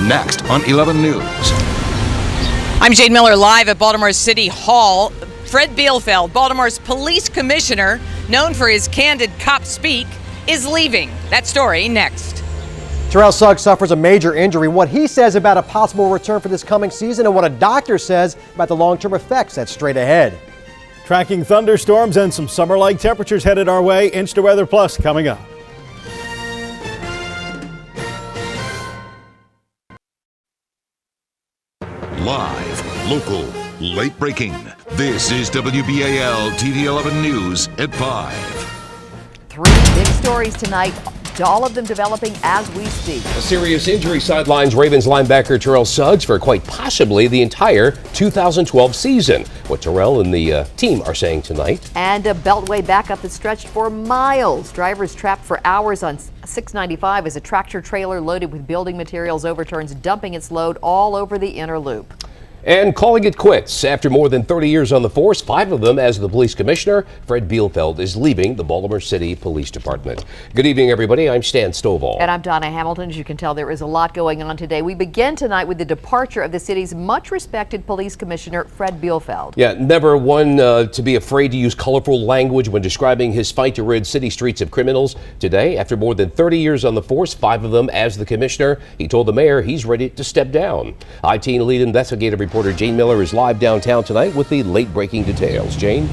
next on 11 News. I'm Jane Miller, live at Baltimore City Hall. Fred Bielfeld, Baltimore's police commissioner, known for his candid cop speak, is leaving. That story next. Terrell Suggs suffers a major injury. What he says about a possible return for this coming season and what a doctor says about the long-term effects that's straight ahead. Tracking thunderstorms and some summer-like temperatures headed our way. Inch to Weather Plus coming up. Live, local, late breaking. This is WBAL TV 11 News at 5. 3 big stories tonight, all of them developing as we speak. A serious injury sidelines Ravens linebacker Terrell Suggs for quite possibly the entire 2012 season. What Terrell and the team are saying tonight. And a beltway backup that stretched for miles. Drivers trapped for hours on 695 as a tractor trailer loaded with building materials overturns, dumping its load all over the inner loop. And calling it quits. After more than 30 years on the force, 5 of them as the police commissioner, Fred Bielfeld is leaving the Baltimore City Police Department. Good evening, everybody. I'm Stan Stovall. And I'm Donna Hamilton. As you can tell, there is a lot going on today. We begin tonight with the departure of the city's much respected police commissioner, Fred Bielfeld. Yeah, never one to be afraid to use colorful language when describing his fight to rid city streets of criminals. Today, after more than 30 years on the force, 5 of them as the commissioner, he told the mayor he's ready to step down. I-10 lead investigative reporter Jane Miller is live downtown tonight with the late-breaking details. Jane?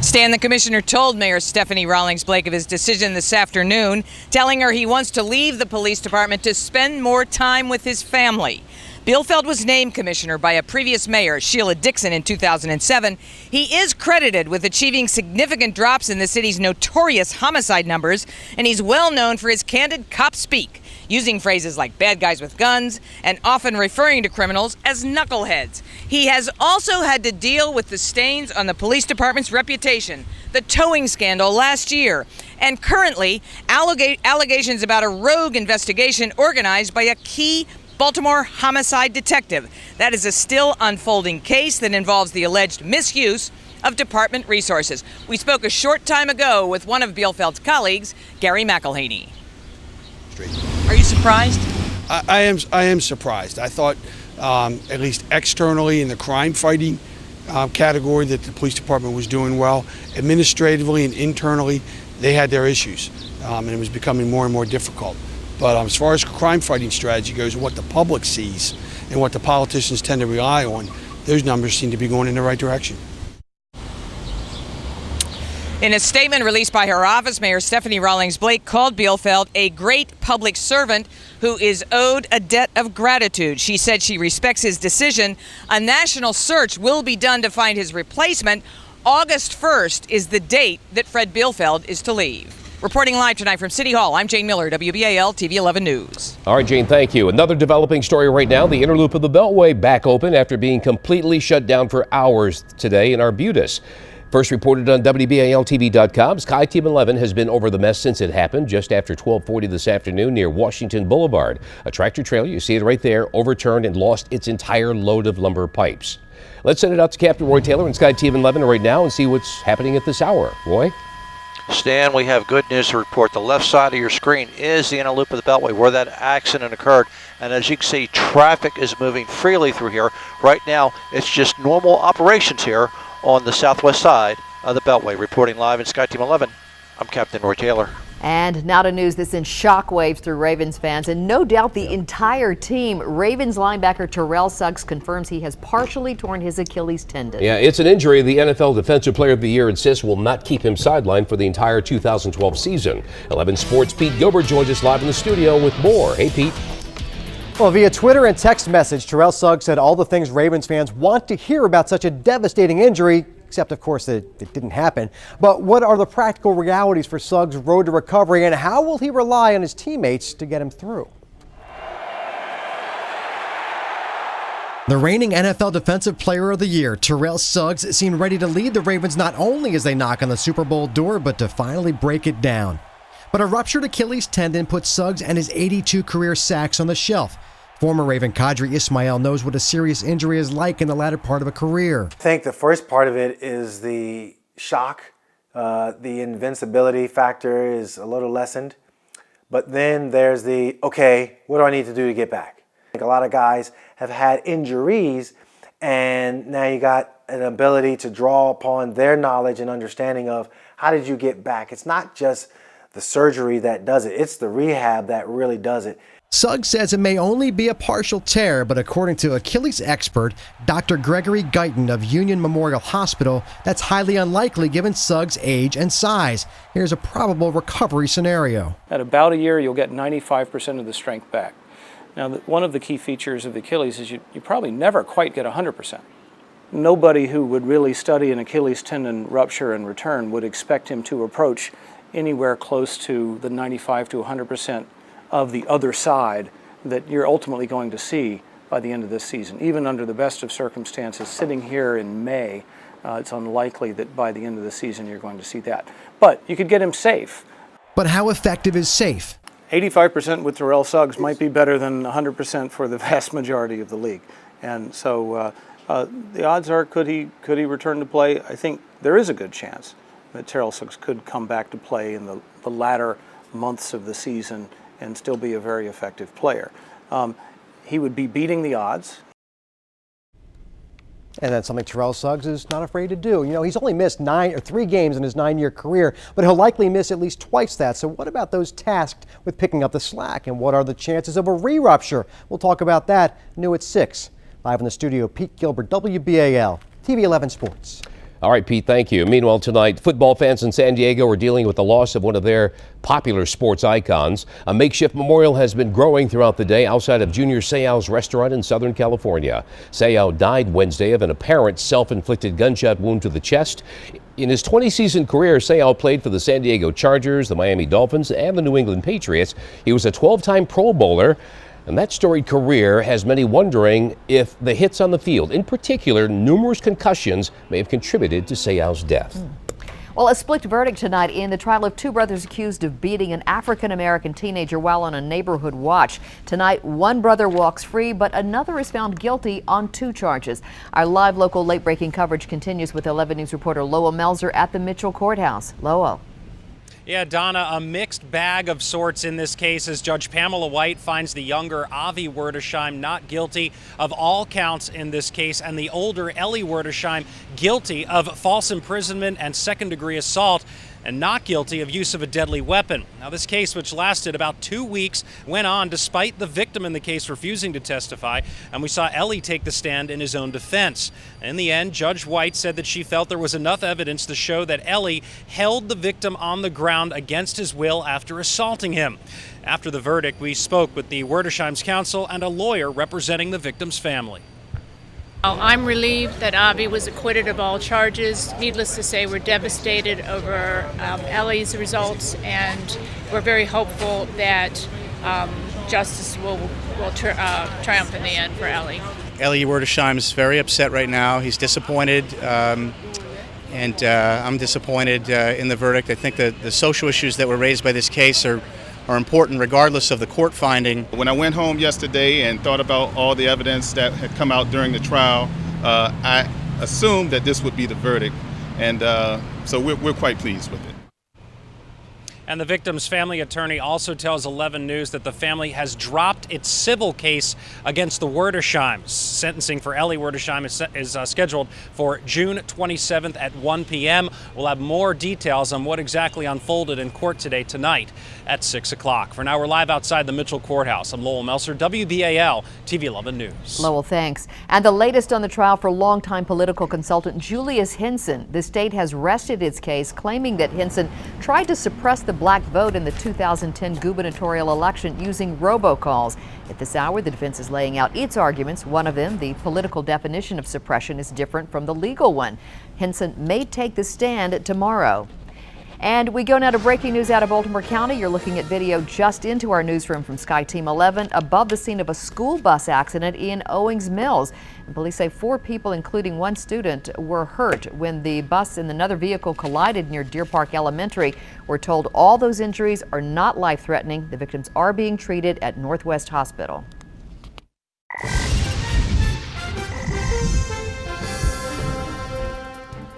Stan, the commissioner told Mayor Stephanie Rawlings-Blake of his decision this afternoon, telling her he wants to leave the police department to spend more time with his family. Bielfeld was named commissioner by a previous mayor, Sheila Dixon, in 2007. He is credited with achieving significant drops in the city's notorious homicide numbers, and he's well known for his candid cop speak, using phrases like bad guys with guns and often referring to criminals as knuckleheads. He has also had to deal with the stains on the police department's reputation, the towing scandal last year, and currently allegations about a rogue investigation organized by a key Baltimore homicide detective. That is a still unfolding case that involves the alleged misuse of department resources. We spoke a short time ago with one of Bielfeld's colleagues, Gary McElhaney. Are you surprised? I am surprised. I thought, at least externally in the crime fighting category, that the police department was doing well. Administratively and internally, they had their issues, and it was becoming more and more difficult. But as far as crime fighting strategy goes, and what the public sees and what the politicians tend to rely on, those numbers seem to be going in the right direction. In a statement released by her office, Mayor Stephanie Rawlings-Blake called Bielfeld a great public servant who is owed a debt of gratitude. She said she respects his decision. A national search will be done to find his replacement. August 1st is the date that Fred Bielfeld is to leave. Reporting live tonight from City Hall, I'm Jane Miller, WBAL TV 11 News. All right, Jane, thank you. Another developing story right now. The inner loop of the Beltway back open after being completely shut down for hours today in Arbutus. First reported on WBALTV.com, Sky Team 11 has been over the mess since it happened just after 12:40 this afternoon near Washington Boulevard. A tractor trailer, you see it right there, overturned and lost its entire load of lumber pipes. Let's send it out to Captain Roy Taylor and Sky Team 11 right now and see what's happening at this hour. Roy? Stan, we have good news to report. The left side of your screen is the inner loop of the Beltway where that accident occurred. And as you can see, traffic is moving freely through here. Right now, it's just normal operations here on the southwest side of the Beltway. Reporting live in Sky Team 11, I'm Captain Roy Taylor. And now to news that sends shockwaves through Ravens fans and no doubt the entire team. Ravens linebacker Terrell Suggs confirms he has partially torn his Achilles tendon. Yeah, it's an injury the NFL Defensive Player of the Year insists will not keep him sidelined for the entire 2012 season. 11 Sports' Pete Gilbert joins us live in the studio with more. Hey, Pete. Well, via Twitter and text message, Terrell Suggs said all the things Ravens fans want to hear about such a devastating injury, except, of course, that it didn't happen. But what are the practical realities for Suggs' road to recovery, and how will he rely on his teammates to get him through? The reigning NFL Defensive Player of the Year, Terrell Suggs, seemed ready to lead the Ravens not only as they knock on the Super Bowl door, but to finally break it down. But a ruptured Achilles tendon put Suggs and his 82 career sacks on the shelf. Former Raven Kadri Ismail knows what a serious injury is like in the latter part of a career. I think the first part of it is the shock. The invincibility factor is a little lessened. But then there's the, okay, what do I need to do to get back? A lot of guys have had injuries, and now you got an ability to draw upon their knowledge and understanding of how did you get back. It's not just the surgery that does it, it's the rehab that really does it. Suggs says it may only be a partial tear, but according to Achilles expert Dr. Gregory Guyton of Union Memorial Hospital, that's highly unlikely given Suggs' age and size. Here's a probable recovery scenario. At about a year, you'll get 95% of the strength back. Now, one of the key features of the Achilles is you probably never quite get 100%. Nobody who would really study an Achilles tendon rupture and return would expect him to approach anywhere close to the 95 to 100% of the other side that you're ultimately going to see by the end of this season. Even under the best of circumstances, sitting here in May, it's unlikely that by the end of the season you're going to see that. But you could get him safe. But how effective is safe? 85% with Terrell Suggs might be better than 100% for the vast majority of the league. And so the odds are, could he return to play? I think there is a good chance that Terrell Suggs could come back to play in the latter months of the season and still be a very effective player. He would be beating the odds. And that's something Terrell Suggs is not afraid to do. You know, he's only missed 3 games in his 9-year career, but he'll likely miss at least twice that. So what about those tasked with picking up the slack? And what are the chances of a re-rupture? We'll talk about that new at 6. Live in the studio, Pete Gilbert, WBAL, TV 11 Sports. All right, Pete, thank you. Meanwhile, tonight, football fans in San Diego are dealing with the loss of one of their popular sports icons. A makeshift memorial has been growing throughout the day outside of Junior Seau's restaurant in Southern California. Seau died Wednesday of an apparent self-inflicted gunshot wound to the chest. In his 20-season career, Seau played for the San Diego Chargers, the Miami Dolphins, and the New England Patriots. He was a 12-time Pro Bowler. And that storied career has many wondering if the hits on the field, in particular numerous concussions, may have contributed to Seau's death. Well, a split verdict tonight in the trial of 2 brothers accused of beating an African-American teenager while on a neighborhood watch. Tonight, one brother walks free, but another is found guilty on 2 charges. Our live local late-breaking coverage continues with 11 News reporter Lowell Melzer at the Mitchell Courthouse. Lowell. Yeah, Donna, a mixed bag of sorts in this case as Judge Pamela White finds the younger Avi Werdesheim not guilty of all counts in this case and the older Ellie Werdesheim guilty of false imprisonment and second-degree assault and not guilty of use of a deadly weapon. Now, this case, which lasted about 2 weeks, went on despite the victim in the case refusing to testify, and we saw Ellie take the stand in his own defense. In the end, Judge White said that she felt there was enough evidence to show that Ellie held the victim on the ground against his will after assaulting him. After the verdict, we spoke with the Werdesheim's counsel and a lawyer representing the victim's family. I'm relieved that Avi was acquitted of all charges. Needless to say, we're devastated over Ellie's results, and we're very hopeful that justice will triumph in the end for Ellie. Ellie Werdesheim is very upset right now. He's disappointed, and I'm disappointed in the verdict. I think that the social issues that were raised by this case are important regardless of the court finding. When I went home yesterday and thought about all the evidence that had come out during the trial, I assumed that this would be the verdict, and so we're quite pleased with it. And the victim's family attorney also tells 11 News that the family has dropped its civil case against the Werdesheims. Sentencing for Ellie Werdesheim is scheduled for June 27th at 1 p.m. We'll have more details on what exactly unfolded in court tonight at 6 o'clock. For now, we're live outside the Mitchell Courthouse. I'm Lowell Melzer, WBAL TV 11 News. Lowell, thanks. And the latest on the trial for longtime political consultant Julius Hinson. The state has rested its case, claiming that Hinson tried to suppress the black vote in the 2010 gubernatorial election using robocalls. At this hour, the defense is laying out its arguments. One of them, the political definition of suppression, is different from the legal one. Hinson may take the stand tomorrow. And we go now to breaking news out of Baltimore County. You're looking at video just into our newsroom from Sky Team 11 above the scene of a school bus accident in Owings Mills. And police say 4 people, including 1 student, were hurt when the bus and another vehicle collided near Deer Park Elementary. We're told all those injuries are not life-threatening. The victims are being treated at Northwest Hospital.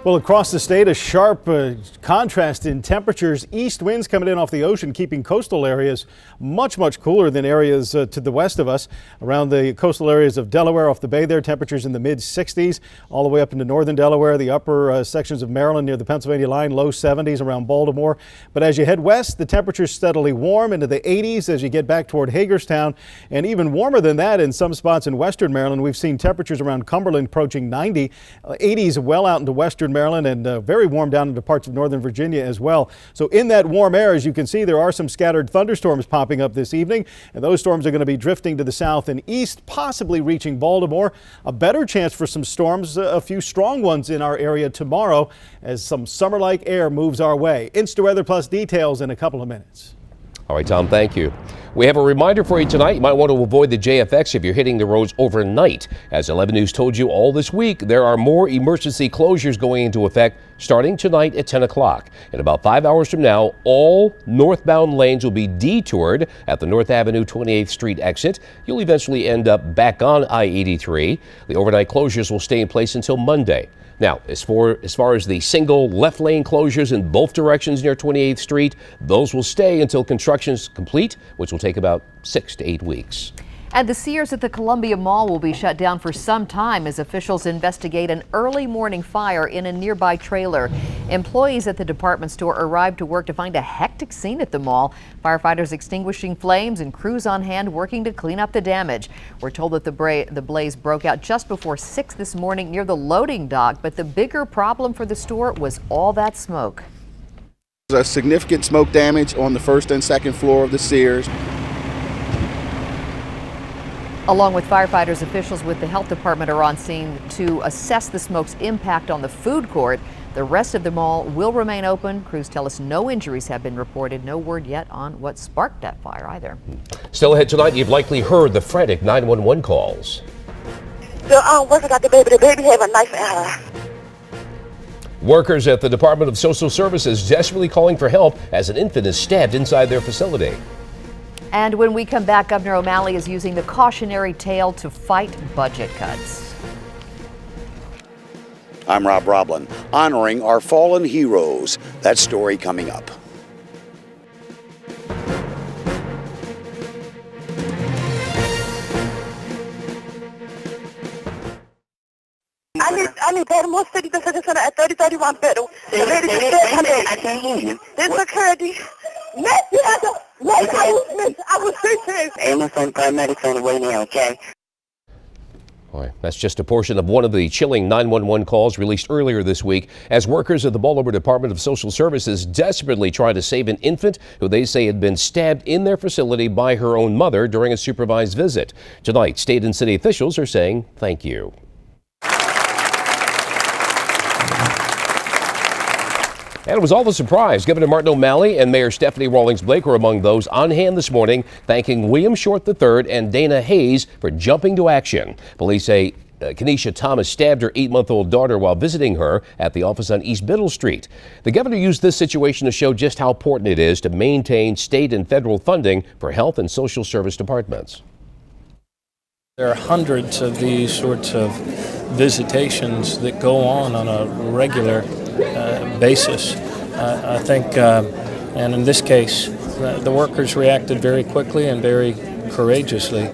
Well, across the state, a sharp contrast in temperatures. East winds coming in off the ocean, keeping coastal areas much cooler than areas to the west of us. Around the coastal areas of Delaware off the bay there, temperatures in the mid 60s, all the way up into northern Delaware, the upper sections of Maryland near the Pennsylvania line, low 70s around Baltimore. But as you head west, the temperatures steadily warm into the 80s as you get back toward Hagerstown, and even warmer than that in some spots in western Maryland. We've seen temperatures around Cumberland approaching 90, 80s well out into western Maryland, and very warm down into parts of northern Virginia as well. So in that warm air, as you can see, there are some scattered thunderstorms popping up this evening, and those storms are going to be drifting to the south and east, possibly reaching Baltimore. A better chance for some storms, a few strong ones in our area tomorrow as some summer-like air moves our way. InstaWeather Plus details in a couple of minutes. All right, Tom, thank you. We have a reminder for you tonight. You might want to avoid the JFX if you're hitting the roads overnight. As 11 News told you all this week, there are more emergency closures going into effect starting tonight at 10 o'clock. In about 5 hours from now, all northbound lanes will be detoured at the North Avenue 28th Street exit. You'll eventually end up back on I-83. The overnight closures will stay in place until Monday. Now, as far as the single left lane closures in both directions near 28th Street, those will stay until construction is complete, which will take about 6 to 8 weeks. And the Sears at the Columbia Mall will be shut down for some time as officials investigate an early morning fire in a nearby trailer. Employees at the department store arrived to work to find a hectic scene at the mall. Firefighters extinguishing flames and crews on hand working to clean up the damage. We're told that the blaze broke out just before 6 this morning near the loading dock, but the bigger problem for the store was all that smoke. There's a significant smoke damage on the first and second floor of the Sears. Along with firefighters, officials with the health department are on scene to assess the smoke's impact on the food court. The rest of the mall will remain open. Crews tell us no injuries have been reported. No word yet on what sparked that fire either. Still ahead tonight, you've likely heard the frantic 911 calls. The worker got the baby have a knife in her. Workers at the Department of Social Services desperately calling for help as an infant is stabbed inside their facility. And when we come back, Governor O'Malley is using the cautionary tale to fight budget cuts. I'm Rob Roblin, honoring our fallen heroes. That story coming up. I need Baltimore City Visitor Center at 3031 Federal. The lady just said her name. I can't hear you. This occurred. I was thinking. Amazon paramedics on the way now, okay? All right, that's just a portion of one of the chilling 911 calls released earlier this week as workers at the Baltimore Department of Social Services desperately try to save an infant who they say had been stabbed in their facility by her own mother during a supervised visit. Tonight, state and city officials are saying thank you. And it was all the surprise. Governor Martin O'Malley and Mayor Stephanie Rawlings Blake were among those on hand this morning, thanking William Short III and Dana Hayes for jumping to action. Police say Kenesha Thomas stabbed her 8-month-old daughter while visiting her at the office on East Biddle Street. The governor used this situation to show just how important it is to maintain state and federal funding for health and social service departments. There are hundreds of these sorts of visitations that go on a regular basis. I think, and in this case, the workers reacted very quickly and very courageously.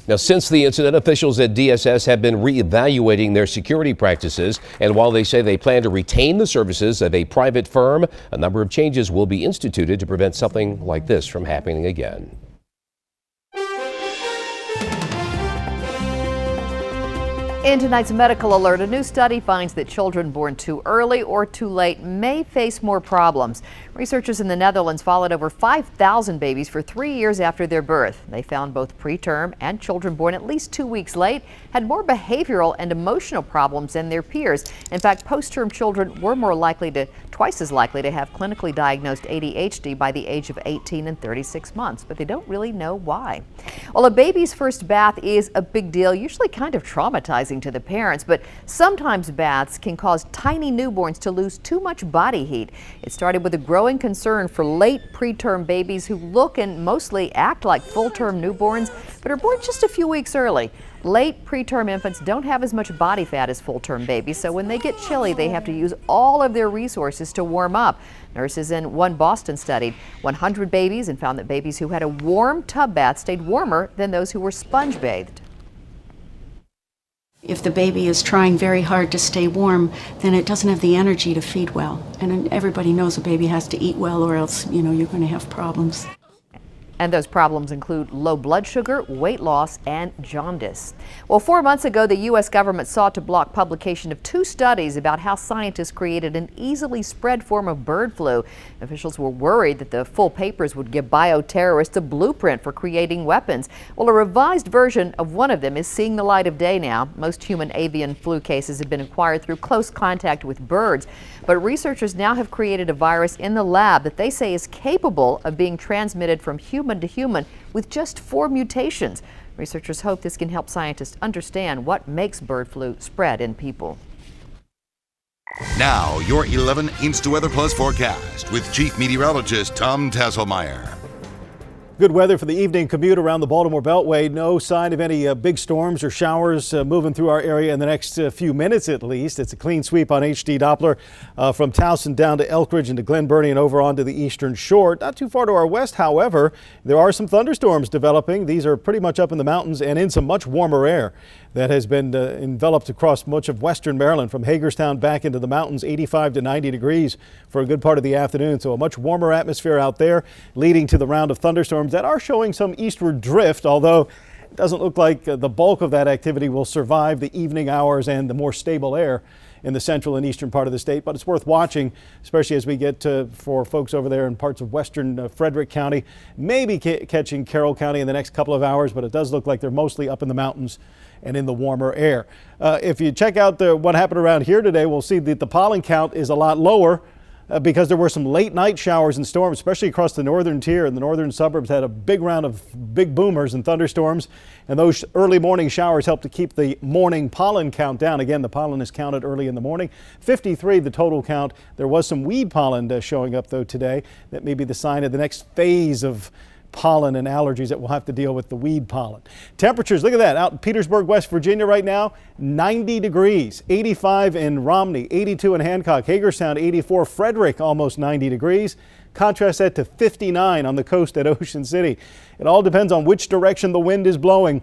Now, since the incident, officials at DSS have been reevaluating their security practices, and while they say they plan to retain the services of a private firm, a number of changes will be instituted to prevent something like this from happening again. In tonight's medical alert, a new study finds that children born too early or too late may face more problems. Researchers in the Netherlands followed over 5,000 babies for 3 years after their birth. They found both preterm and children born at least 2 weeks late had more behavioral and emotional problems than their peers. In fact, post-term children were twice as likely to have clinically diagnosed ADHD by the age of 18 and 36 months, but they don't really know why. Well, a baby's first bath is a big deal, usually kind of traumatizing to the parents, but sometimes baths can cause tiny newborns to lose too much body heat. It started with a growing concern for late preterm babies who look and mostly act like full-term newborns, but are born just a few weeks early. Late preterm infants don't have as much body fat as full-term babies, so when they get chilly, they have to use all of their resources to warm up. Nurses in one Boston studied 100 babies and found that babies who had a warm tub bath stayed warmer than those who were sponge bathed. If the baby is trying very hard to stay warm, then it doesn't have the energy to feed well. And everybody knows a baby has to eat well, or else, you're going to have problems. And those problems include low blood sugar, weight loss, and jaundice. Well, 4 months ago, the U.S. government sought to block publication of 2 studies about how scientists created an easily spread form of bird flu. Officials were worried that the full papers would give bioterrorists a blueprint for creating weapons. Well, a revised version of one of them is seeing the light of day now. Most human avian flu cases have been acquired through close contact with birds, but researchers now have created a virus in the lab that they say is capable of being transmitted from human to human with just 4 mutations. Researchers hope this can help scientists understand what makes bird flu spread in people. Now, your 11-inch Weather Plus forecast with Chief Meteorologist Tom Tasselmeyer. Good weather for the evening commute around the Baltimore Beltway. No sign of any big storms or showers moving through our area in the next few minutes at least. It's a clean sweep on HD Doppler from Towson down to Elk Ridge and to Glen Burnie and over onto the eastern shore. Not too far to our west, however, there are some thunderstorms developing. These are pretty much up in the mountains and in some much warmer air that has been enveloped across much of western Maryland from Hagerstown back into the mountains, 85 to 90 degrees for a good part of the afternoon. So a much warmer atmosphere out there leading to the round of thunderstorms that are showing some eastward drift, although it doesn't look like the bulk of that activity will survive the evening hours and the more stable air in the central and eastern part of the state. But it's worth watching, especially as we get for folks over there in parts of western Frederick County, maybe catching Carroll County in the next couple of hours, but it does look like they're mostly up in the mountains and in the warmer air. If you check out what happened around here today, we'll see that the pollen count is a lot lower because there were some late night showers and storms, especially across the northern tier, and the northern suburbs had a big round of big boomers and thunderstorms, and those early morning showers helped to keep the morning pollen count down. Again, the pollen is counted early in the morning. 53 the total count. There was some weed pollen showing up though today. That may be the sign of the next phase of pollen and allergies that we'll have to deal with, the weed pollen. Temperatures, look at that, out in Petersburg, West Virginia right now, 90 degrees, 85 in Romney, 82 in Hancock, Hagerstown, 84, Frederick, almost 90 degrees. Contrast that to 59 on the coast at Ocean City. It all depends on which direction the wind is blowing.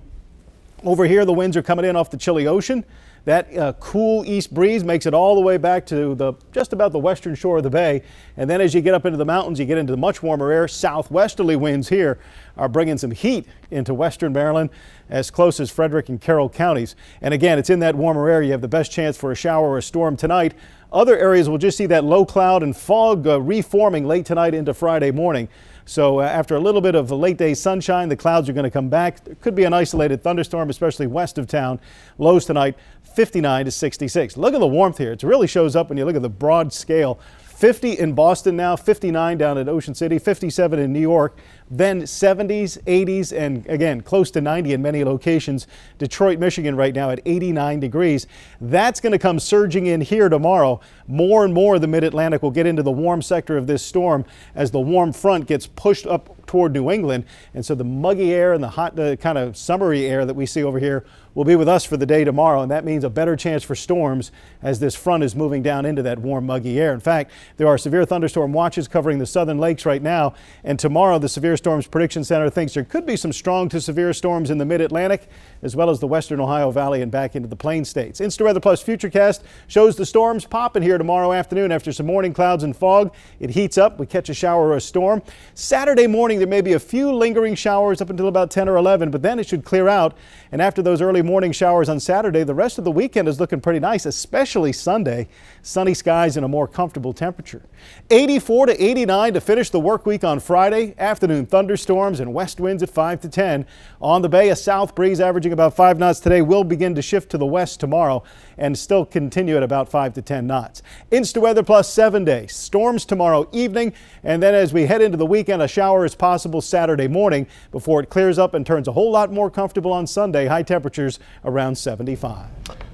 Over here, the winds are coming in off the chilly ocean. That cool east breeze makes it all the way back to just about the western shore of the bay. And then as you get up into the mountains, you get into the much warmer air. Southwesterly winds here are bringing some heat into western Maryland as close as Frederick and Carroll counties. And again, it's in that warmer air. You have the best chance for a shower or a storm tonight. Other areas will just see that low cloud and fog reforming late tonight into Friday morning. So after a little bit of late day sunshine, the clouds are going to come back. There could be an isolated thunderstorm, especially west of town. Lows tonight, 59 to 66. Look at the warmth here. It really shows up when you look at the broad scale. 50 in Boston now, 59 down at Ocean City, 57 in New York, then 70s, 80s, and again, close to 90 in many locations. Detroit, Michigan right now at 89 degrees. That's going to come surging in here tomorrow. More and more of the mid-Atlantic will get into the warm sector of this storm as the warm front gets pushed up toward New England. And so the muggy air and the hot kind of summery air that we see over here will be with us for the day tomorrow, and that means a better chance for storms as this front is moving down into that warm, muggy air. In fact, there are severe thunderstorm watches covering the southern lakes right now, and tomorrow the Severe Storms Prediction Center thinks there could be some strong to severe storms in the mid-Atlantic, as well as the western Ohio Valley and back into the Plain States. InstaWeather Plus Futurecast shows the storms popping here tomorrow afternoon after some morning clouds and fog. It heats up. We catch a shower or a storm. Saturday morning, there may be a few lingering showers up until about 10 or 11, but then it should clear out. And after those early morning showers on Saturday, the rest of the weekend is looking pretty nice, especially Sunday. Sunny skies and a more comfortable temperature. 84 to 89 to finish the work week on Friday. Afternoon thunderstorms and west winds at 5 to 10. On the bay, a south breeze averaging about 5 knots today will begin to shift to the west tomorrow and still continue at about 5 to 10 knots. InstaWeather Plus 7 days. Storms tomorrow evening, and then as we head into the weekend, a shower is possible Saturday morning before it clears up and turns a whole lot more comfortable on Sunday. High temperatures around 75.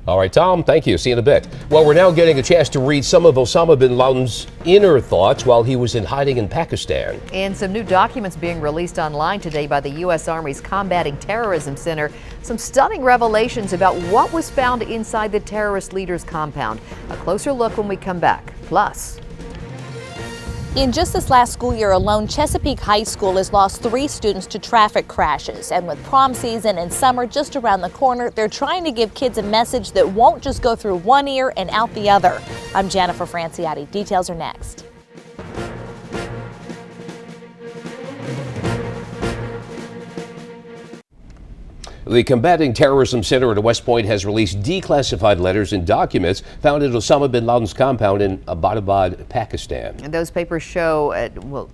All right, Tom, thank you. See you in a bit. Well, we're now getting a chance to read some of Osama bin Laden's inner thoughts while he was in hiding in Pakistan. And some new documents being released online today by the U.S. Army's Combating Terrorism Center. Some stunning revelations about what was found inside the terrorist leader's compound. A closer look when we come back. Plus, in just this last school year alone, Chesapeake High School has lost 3 students to traffic crashes. And with prom season and summer just around the corner, they're trying to give kids a message that won't just go through one ear and out the other. I'm Jennifer Franciotti. Details are next. The Combating Terrorism Center at West Point has released declassified letters and documents found at Osama bin Laden's compound in Abbottabad, Pakistan. And those papers show, will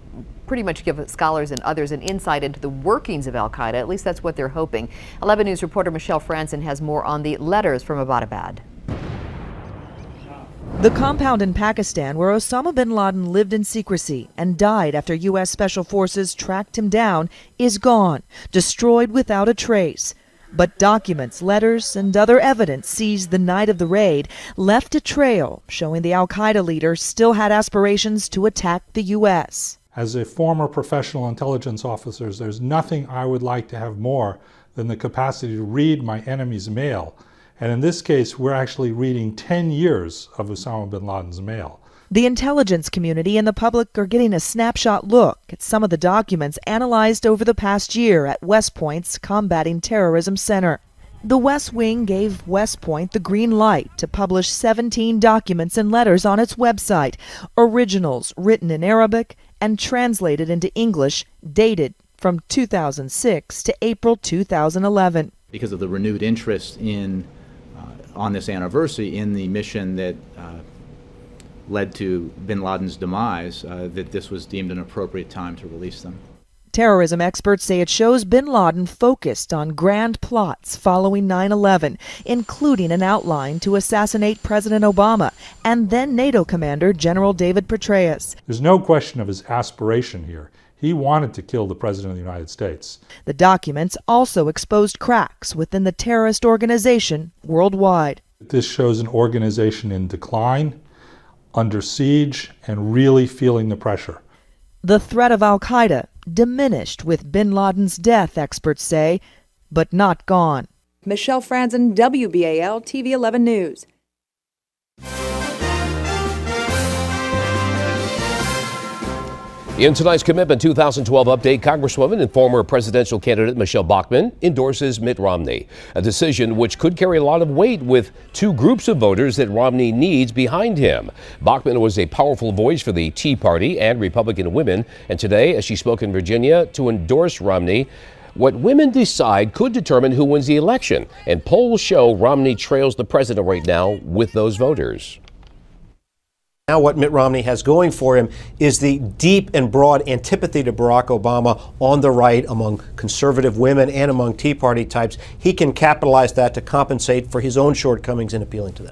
pretty much give scholars and others an insight into the workings of al-Qaeda. At least that's what they're hoping. 11 News reporter Michelle Franzen has more on the letters from Abbottabad. The compound in Pakistan where Osama bin Laden lived in secrecy and died after U.S. Special Forces tracked him down is gone, destroyed without a trace. But documents, letters, and other evidence seized the night of the raid left a trail showing the al-Qaeda leader still had aspirations to attack the U.S. As a former professional intelligence officer, there's nothing I would like to have more than the capacity to read my enemy's mail. And in this case, we're actually reading 10 years of Osama bin Laden's mail. The intelligence community and the public are getting a snapshot look at some of the documents analyzed over the past year at West Point's Combating Terrorism Center. The West Wing gave West Point the green light to publish 17 documents and letters on its website, originals written in Arabic and translated into English, dated from 2006 to April 2011. Because of the renewed interest in on this anniversary in the mission that led to bin Laden's demise, that this was deemed an appropriate time to release them. Terrorism experts say it shows bin Laden focused on grand plots following 9/11, including an outline to assassinate President Obama and then NATO commander General David Petraeus. There's no question of his aspiration here. He wanted to kill the President of the United States. The documents also exposed cracks within the terrorist organization worldwide. This shows an organization in decline, under siege, and really feeling the pressure. The threat of al-Qaeda diminished with bin Laden's death, experts say, but not gone. Michelle Franzen, WBAL TV 11 News. In tonight's Commitment 2012 update, Congresswoman and former presidential candidate Michelle Bachmann endorses Mitt Romney, a decision which could carry a lot of weight with 2 groups of voters that Romney needs behind him. Bachmann was a powerful voice for the Tea Party and Republican women, and today, as she spoke in Virginia to endorse Romney, what women decide could determine who wins the election, and polls show Romney trails the president right now with those voters. Now what Mitt Romney has going for him is the deep and broad antipathy to Barack Obama on the right among conservative women and among Tea Party types. He can capitalize that to compensate for his own shortcomings in appealing to them.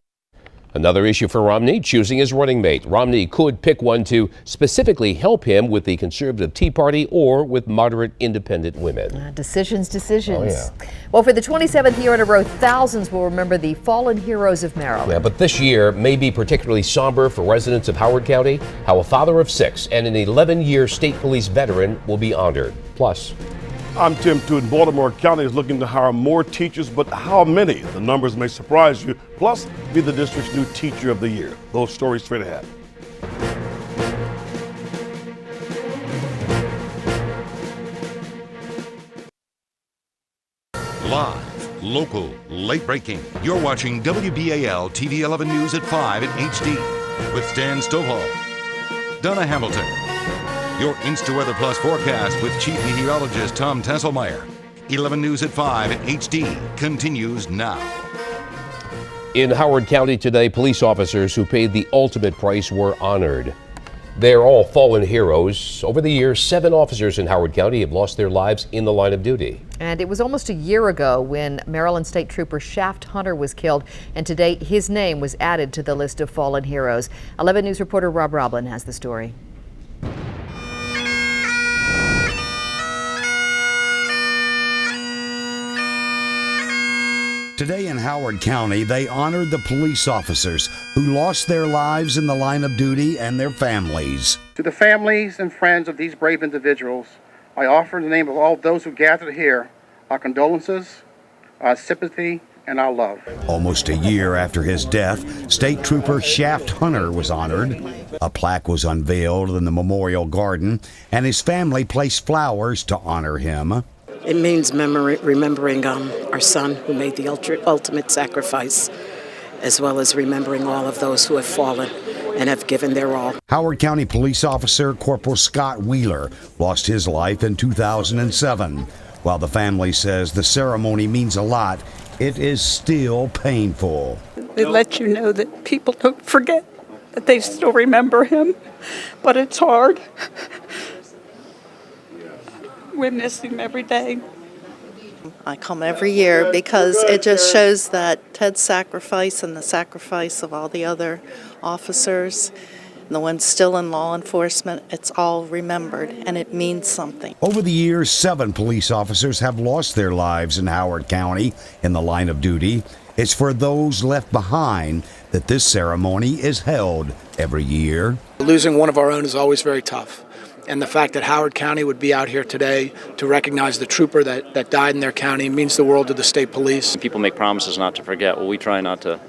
Another issue for Romney, choosing his running mate. Romney could pick one to specifically help him with the conservative Tea Party or with moderate independent women. Decisions. Oh, yeah. Well, for the 27th year in a row, thousands will remember the fallen heroes of Maryland. Yeah, but this year may be particularly somber for residents of Howard County. How a father of 6 and an 11-year state police veteran will be honored. Plus, I'm Tim Tooten. Baltimore County is looking to hire more teachers, but how many? The numbers may surprise you. Plus, be the district's new Teacher of the Year. Those stories straight ahead. Live, local, late breaking. You're watching WBAL TV 11 News at 5 in HD with Stan Stovall, Donna Hamilton. Your InstaWeather Plus forecast with Chief Meteorologist Tom Tesselmeyer. 11 News at 5 in HD continues now. in Howard County today, police officers who paid the ultimate price were honored. They're all fallen heroes. Over the years, 7 officers in Howard County have lost their lives in the line of duty. And it was almost a year ago when Maryland State Trooper Shaft Hunter was killed, and today his name was added to the list of fallen heroes. 11 News reporter Rob Roblin has the story. Today in Howard County, they honored the police officers who lost their lives in the line of duty and their families. To the families and friends of these brave individuals, I offer in the name of all those who gathered here our condolences, our sympathy, and our love. Almost a year after his death, State Trooper Shaft Hunter was honored. A plaque was unveiled in the Memorial Garden, and his family placed flowers to honor him. It means remembering our son who made the ultimate sacrifice, as well as remembering all of those who have fallen and have given their all. Howard County Police Officer Corporal Scott Wheeler lost his life in 2007. While the family says the ceremony means a lot, it is still painful. They let you know that people don't forget, that they still remember him, but it's hard. We miss him every day. I come every year because it just shows that Ted's sacrifice and the sacrifice of all the other officers, and the ones still in law enforcement, it's all remembered and it means something. Over the years, 7 police officers have lost their lives in Howard County in the line of duty. It's for those left behind that this ceremony is held every year. Losing one of our own is always very tough. And the fact that Howard County would be out here today to recognize the trooper that died in their county means the world to the state police. People make promises not to forget. Well, we try not to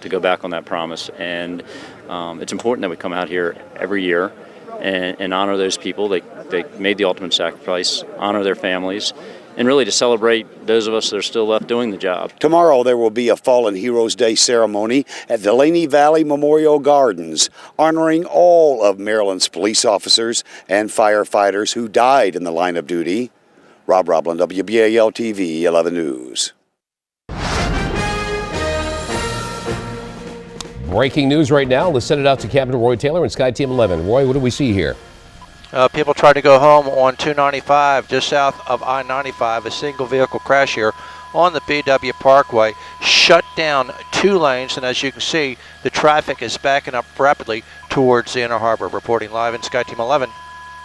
go back on that promise. And it's important that we come out here every year and honor those people. They made the ultimate sacrifice, honor their families, and really to celebrate those of us that are still left doing the job. Tomorrow there will be a Fallen Heroes Day ceremony at Delaney Valley Memorial Gardens, honoring all of Maryland's police officers and firefighters who died in the line of duty. Rob Roblin, WBAL TV 11 News. Breaking news right now. Let's send it out to Captain Roy Taylor and Sky Team 11. Roy, what do we see here? People trying to go home on 295 just south of I-95. A single vehicle crash here on the BW Parkway. Shut down 2 lanes, and as you can see, the traffic is backing up rapidly towards the Inner Harbor. Reporting live in Sky Team 11,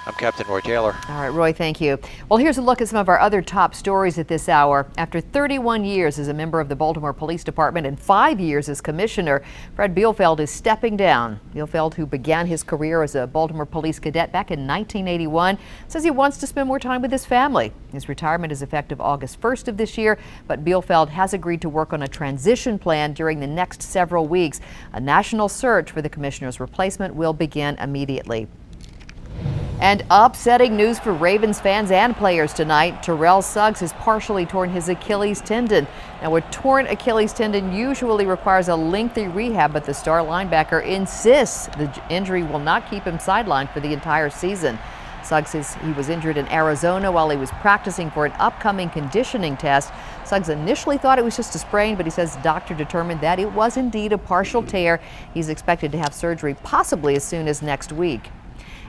I'm Captain Roy Taylor. All right, Roy, thank you. Well, here's a look at some of our other top stories at this hour. After 31 years as a member of the Baltimore Police Department and 5 years as commissioner, Fred Bielfeld is stepping down. Bielfeld, who began his career as a Baltimore police cadet back in 1981, says he wants to spend more time with his family. His retirement is effective August 1st of this year, but Bielfeld has agreed to work on a transition plan during the next several weeks. A national search for the commissioner's replacement will begin immediately. And upsetting news for Ravens fans and players tonight. Terrell Suggs has partially torn his Achilles tendon. Now, a torn Achilles tendon usually requires a lengthy rehab, but the star linebacker insists the injury will not keep him sidelined for the entire season. Suggs says he was injured in Arizona while he was practicing for an upcoming conditioning test. Suggs initially thought it was just a sprain, but he says the doctor determined that it was indeed a partial tear. He's expected to have surgery possibly as soon as next week.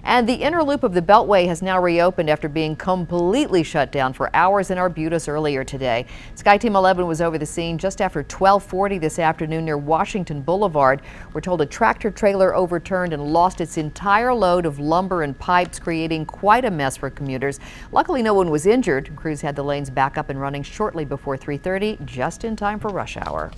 And the inner loop of the Beltway has now reopened after being completely shut down for hours in Arbutus earlier today. Sky Team 11 was over the scene just after 12:40 this afternoon near Washington Boulevard. We're told a tractor trailer overturned and lost its entire load of lumber and pipes, creating quite a mess for commuters. Luckily, no one was injured. Crews had the lanes back up and running shortly before 3:30, just in time for rush hour.